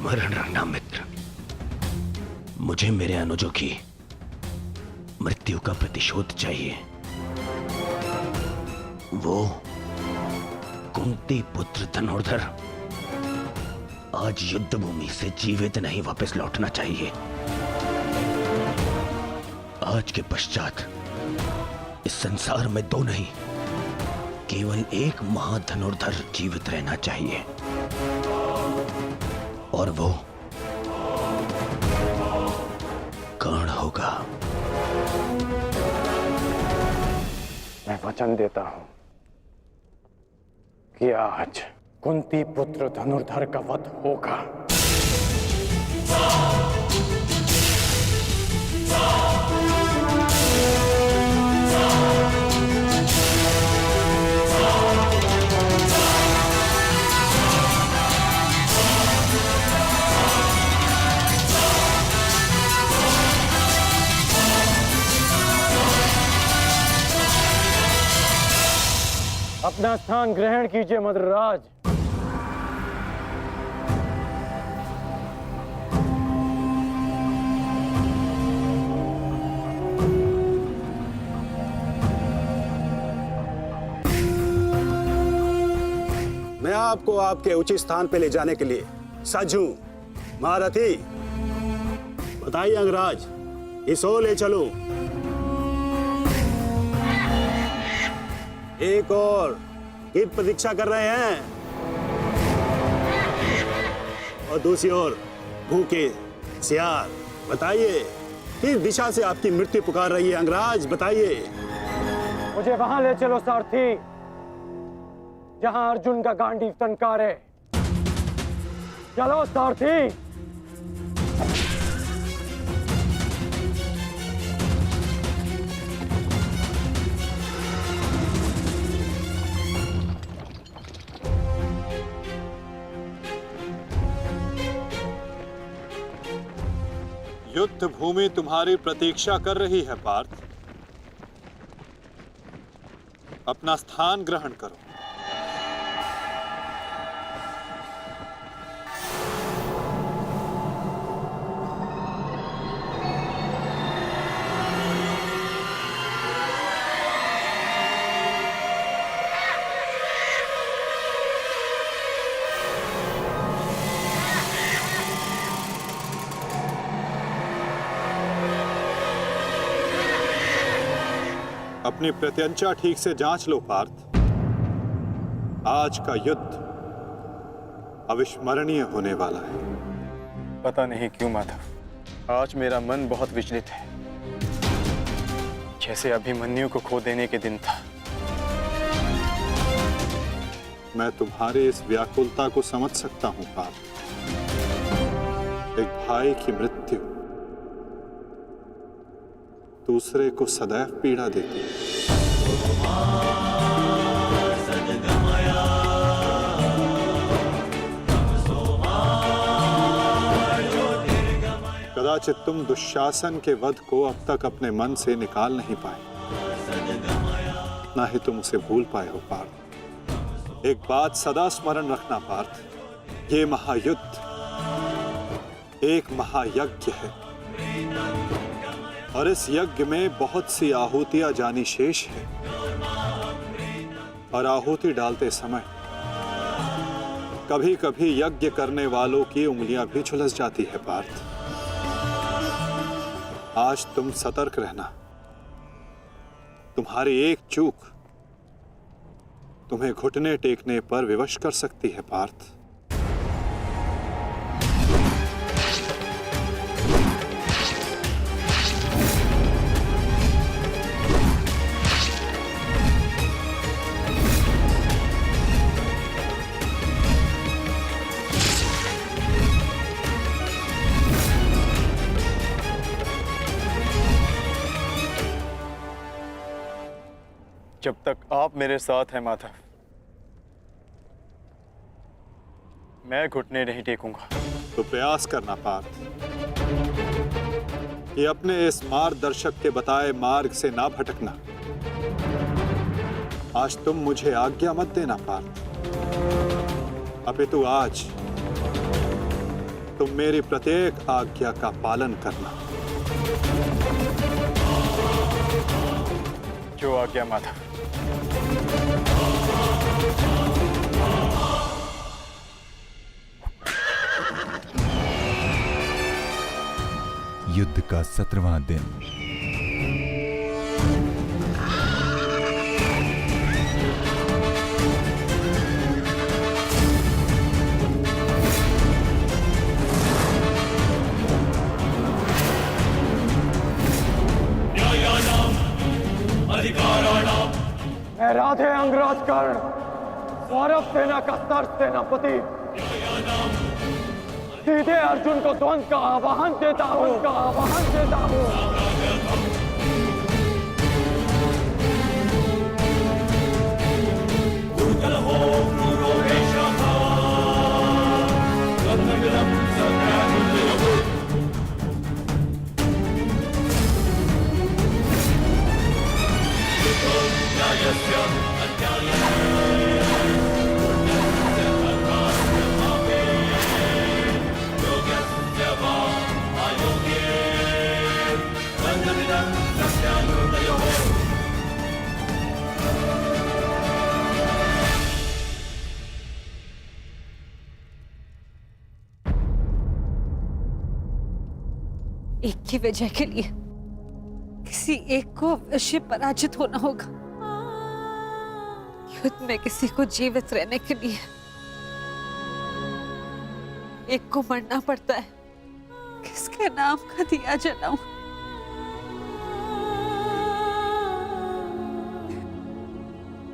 स्मरण रखना मित्र, मुझे मेरे अनुजों की मृत्यु का प्रतिशोध चाहिए। वो कुंती पुत्र धनुर्धर आज युद्ध भूमि से जीवित नहीं वापस लौटना चाहिए। आज के पश्चात इस संसार में दो नहीं, केवल एक महाधनुर्धर जीवित रहना चाहिए, और वो कर्ण होगा। मैं वचन देता हूं कि आज कुंती पुत्र धनुर्धर का वध होगा। अपना स्थान ग्रहण कीजिए मद्रराज। मैं आपको आपके उचित स्थान पे ले जाने के लिए सज्ज हूं। महारथी, बताइए अंगराज, इस ओर ले चलो। एक और की प्रतीक्षा कर रहे हैं, और दूसरी ओर भूखे सियार। बताइए, किस दिशा से आपकी मृत्यु पुकार रही है अंगराज? बताइए। मुझे वहां ले चलो सारथी, जहां अर्जुन का गांडीव टंकारे। चलो सारथी। युद्ध भूमि तुम्हारी प्रतीक्षा कर रही है पार्थ। अपना स्थान ग्रहण करो। अपनी प्रत्यंचा ठीक से जांच लो पार्थ। आज का युद्ध अविस्मरणीय होने वाला है। पता नहीं क्यों माधव, आज मेरा मन बहुत विचलित है, जैसे अभिमन्यु को खो देने के दिन था। मैं तुम्हारे इस व्याकुलता को समझ सकता हूं पार्थ। एक भाई की मृत्यु दूसरे को सदैव पीड़ा देती है। कदाचित तुम दुशासन के वध को अब तक अपने मन से निकाल नहीं पाए, ना ही तुम उसे भूल पाए हो पार्थ। एक बात सदा स्मरण रखना पार्थ, ये महायुद्ध एक महायज्ञ है, और इस यज्ञ में बहुत सी आहुतियां जानी शेष है। और आहुति डालते समय कभी कभी यज्ञ करने वालों की उंगलियां भी झुलस जाती है पार्थ। आज तुम सतर्क रहना। तुम्हारी एक चूक तुम्हें घुटने टेकने पर विवश कर सकती है पार्थ। जब तक आप मेरे साथ हैं माधव, मैं घुटने नहीं टेकूंगा। तो प्रयास करना पार्थ कि अपने इस मार्गदर्शक के बताए मार्ग से ना भटकना। आज तुम मुझे आज्ञा मत देना पार्थ, अपितु आज तुम मेरी प्रत्येक आज्ञा का पालन करना। जो आज्ञा माधव। युद्ध का 17वां दिन। मैं राधे अंगराज कर्ण, सौरभ सेना का सर सेनापति, सीधे अर्जुन को द्वंद्व का आह्वान देता हूं। एक की वजह के लिए किसी एक को अवश्य पराजित होना होगा। युद्ध में किसी को जीवित रहने के लिए एक को मरना पड़ता है। किसके नाम का दिया जलाऊं?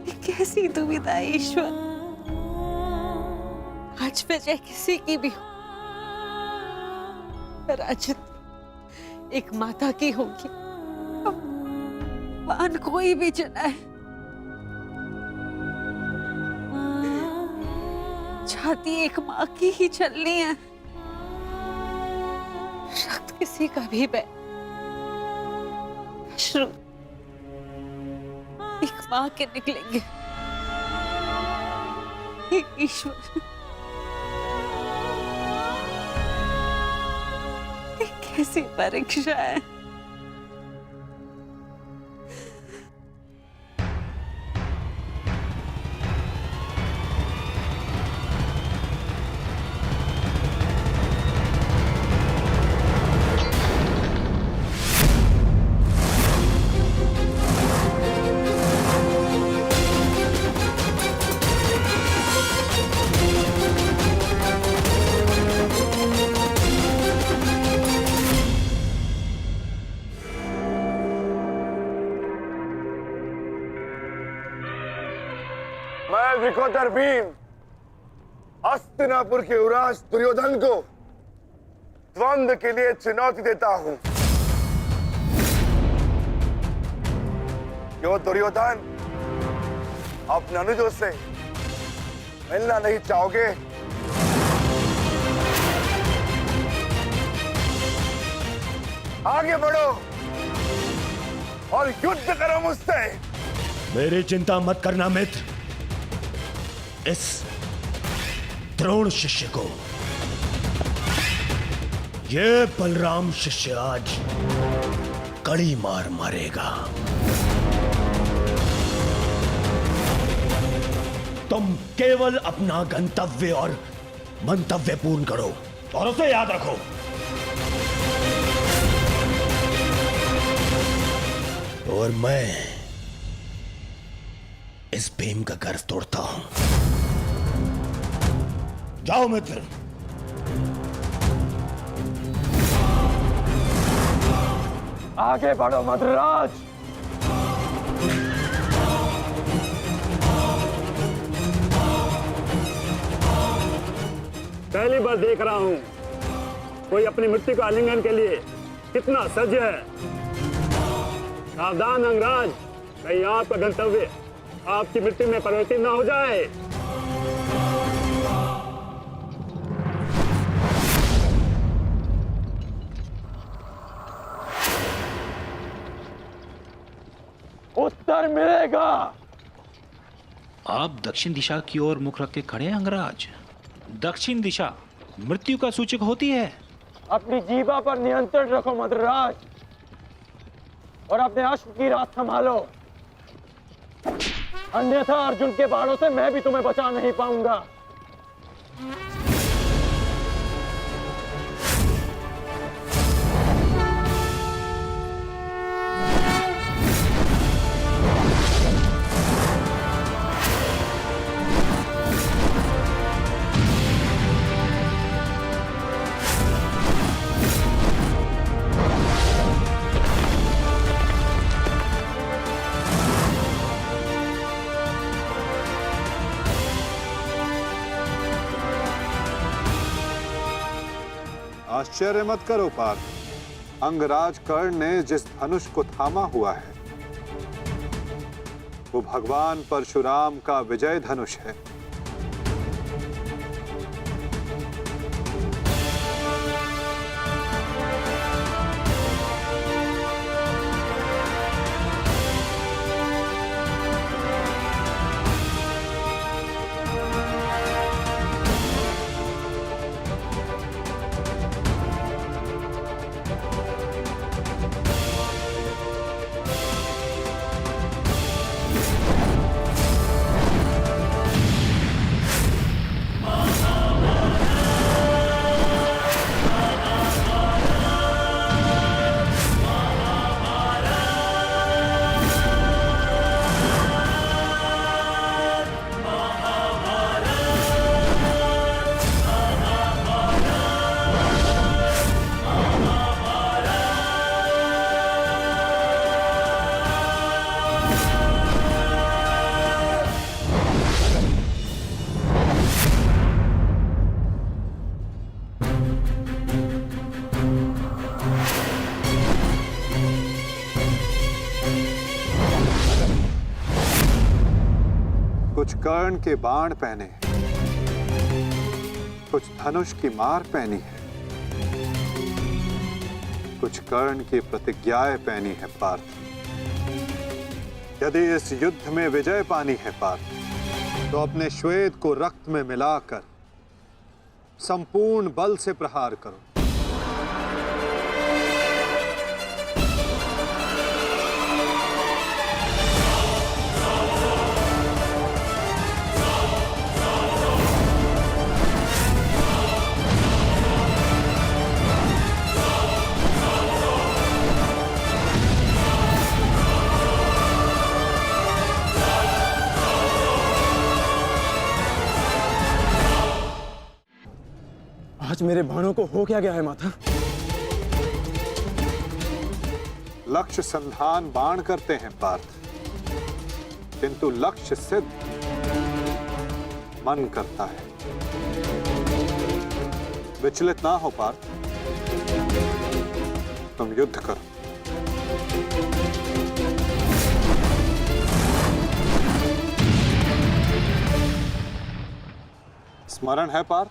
ये कैसी दुविधा है ईश्वर। आज वजह किसी की भी हो, पराजित एक माता की होगी। बाण कोई भी चलाए, छाती एक माँ की ही चलनी है। रक्त किसी का भी बहे, अश्रु एक माँ के निकलेंगे। हे ईश्वर, कैसी परीक्षा है। मैं विकोदर भीम हस्तिनापुर के युवराज दुर्योधन को द्वंद्व के लिए चुनौती देता हूं। क्यों दुर्योधन, अपने अनुजों से मिलना नहीं चाहोगे? आगे बढ़ो और युद्ध करो मुझसे। मेरी चिंता मत करना मित्र। इस द्रोण शिष्य को, ये बलराम शिष्य आज कड़ी मार मारेगा। तुम केवल अपना गंतव्य और मंतव्य पूर्ण करो और उसे याद रखो। और मैं इस भीम का गर्व तोड़ता हूं। जाओ मित्र। आगे बढ़ो मद्राज। पहली बार देख रहा हूं कोई अपनी मृत्यु का आलिंगन के लिए कितना सज्ज है। सावधान अंगराज, कहीं आपका गंतव्य आपकी मृत्यु में परिवर्तित ना हो जाए। उत्तर मिलेगा। आप दक्षिण दिशा की ओर मुख रख के खड़े हैं अंगराज। दक्षिण दिशा मृत्यु का सूचक होती है। अपनी जीवा पर नियंत्रण रखो मद्रराज, और अपने अश्व की रात संभालो, अन्यथा अर्जुन के बाणों से मैं भी तुम्हें बचा नहीं पाऊंगा। आश्चर्य मत करो पार्थ, अंगराज कर्ण ने जिस धनुष को थामा हुआ है वो भगवान परशुराम का विजय धनुष है। कुछ कर्ण के बाण पहने हैं, कुछ धनुष की मार पहनी है, कुछ कर्ण की प्रतिज्ञाएं पहनी है पार्थ। यदि इस युद्ध में विजय पानी है पार्थ, तो अपने श्वेत को रक्त में मिलाकर संपूर्ण बल से प्रहार करो। आज मेरे बाणों को हो क्या गया है माता? लक्ष्य संधान बाण करते हैं पार्थ, किंतु लक्ष्य सिद्ध मन करता है। विचलित ना हो पार्थ, तुम युद्ध करो। स्मरण है पार्थ,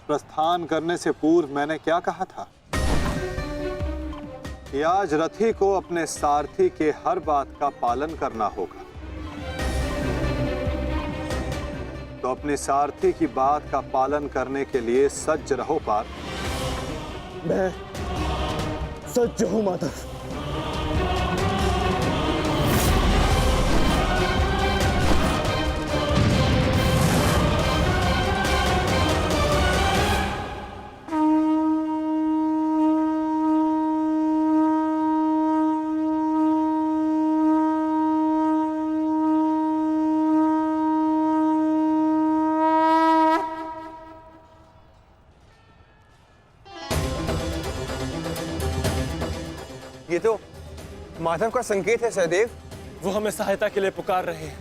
प्रस्थान करने से पूर्व मैंने क्या कहा था कि आज रथी को अपने सारथी के हर बात का पालन करना होगा। तो अपने सारथी की बात का पालन करने के लिए सज्ज रहो पार्थ। मैं सज्ज हूं माता। ये तो माधव का संकेत है सहदेव। वो हमें सहायता के लिए पुकार रहे हैं।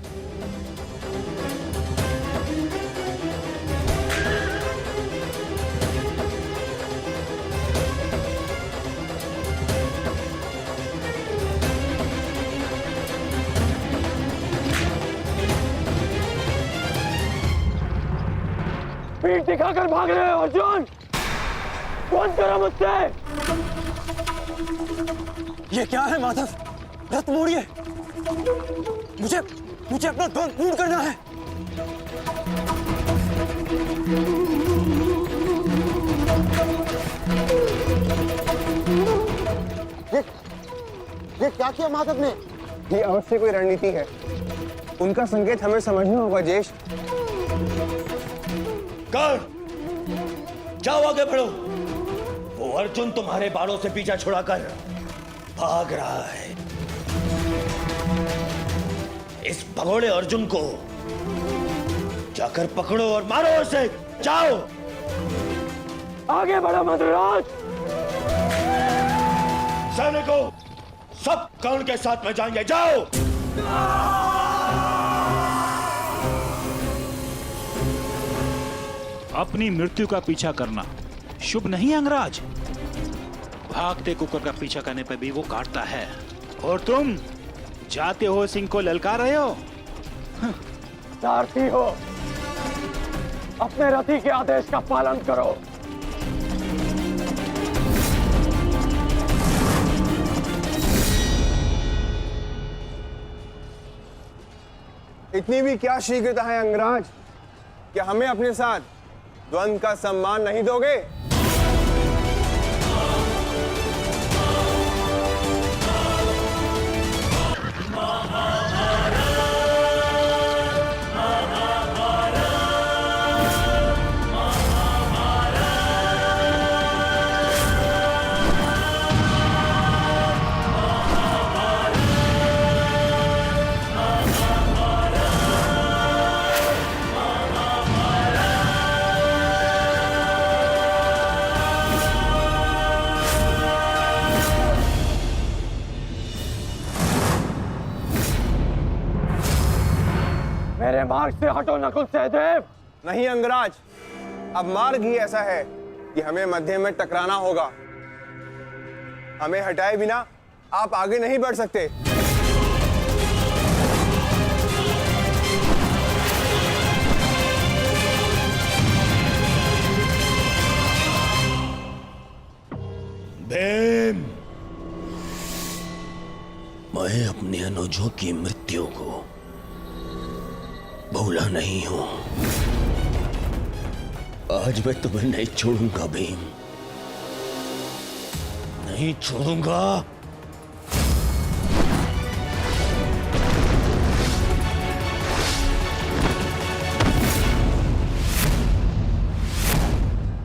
पीठ दिखाकर भाग रहे हो अर्जुन, कौन करो मुझसे? ये क्या है माधव? रथ मोड़िए, मुझे अपना ध्वज पूर्ण करना है। ये क्या किया माधव ने? ये अवश्य कोई रणनीति है। उनका संकेत हमें समझना होगा जेश। कर जाओ, आगे बढ़ो। वो अर्जुन तुम्हारे बालों से पीछा छुड़ाकर भाग रहा है। इस भगोड़े अर्जुन को जाकर पकड़ो और मारो उसे। जाओ, आगे बढ़ो मद्राज। सैनिकों, सब कर्ण के साथ में जाएंगे। जाओ। अपनी मृत्यु का पीछा करना शुभ नहीं अंगराज। भागते कुकर का पीछा करने पर भी वो काटता है, और तुम जाते हो सिंह को ललकार रहे हो। सारथी हो, अपने रथी के आदेश का पालन करो। इतनी भी क्या शीघ्रता है अंगराज? क्या हमें अपने साथ द्वंद्व का सम्मान नहीं दोगे? मेरे मार्ग से हटो नकुल सहदेव। नहीं अंगराज, अब मार्ग ही ऐसा है कि हमें मध्य में टकराना होगा। हमें हटाए बिना आप आगे नहीं बढ़ सकते। भीम, मैं अपने अनुजों की मृत्यु को भूला नहीं हूं। आज मैं तुम्हें नहीं छोड़ूंगा भीम, नहीं छोड़ूंगा।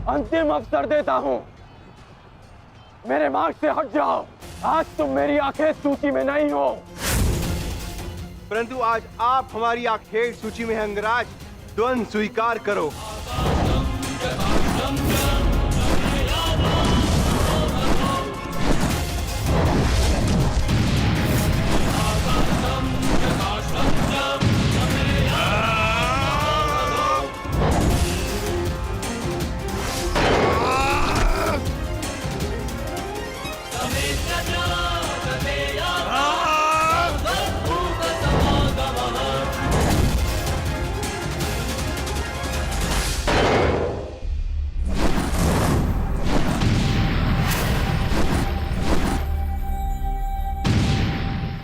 अंतिम अवसर देता हूं, मेरे मार्ग से हट जाओ। आज तुम मेरी आंखें सूची में नहीं हो, परंतु आज आप हमारी आखेर सूची में हैं अंगराज। द्वंद्व स्वीकार करो।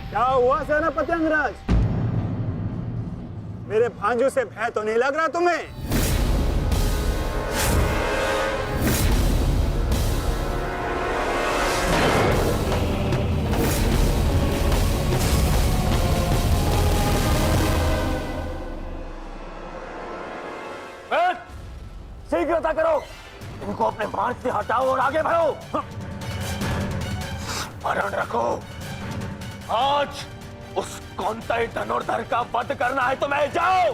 क्या हुआ सेनापति अंगराज? मेरे भांजू से भय तो नहीं लग रहा तुम्हें? शीघ्रता करो, इनको अपने मार्ग से हटाओ और आगे बढ़ो। स्मरण रखो, आज उस कौंतई धनुर्धर का वध करना है तुम्हें। जाओ।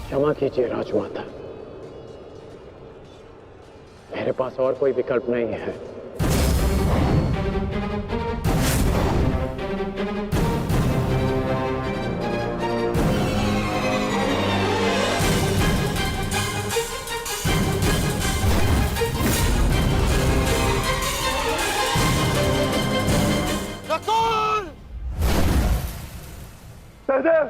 क्षमा कीजिए राजमाता, मेरे पास और कोई विकल्प नहीं है। सहदेव,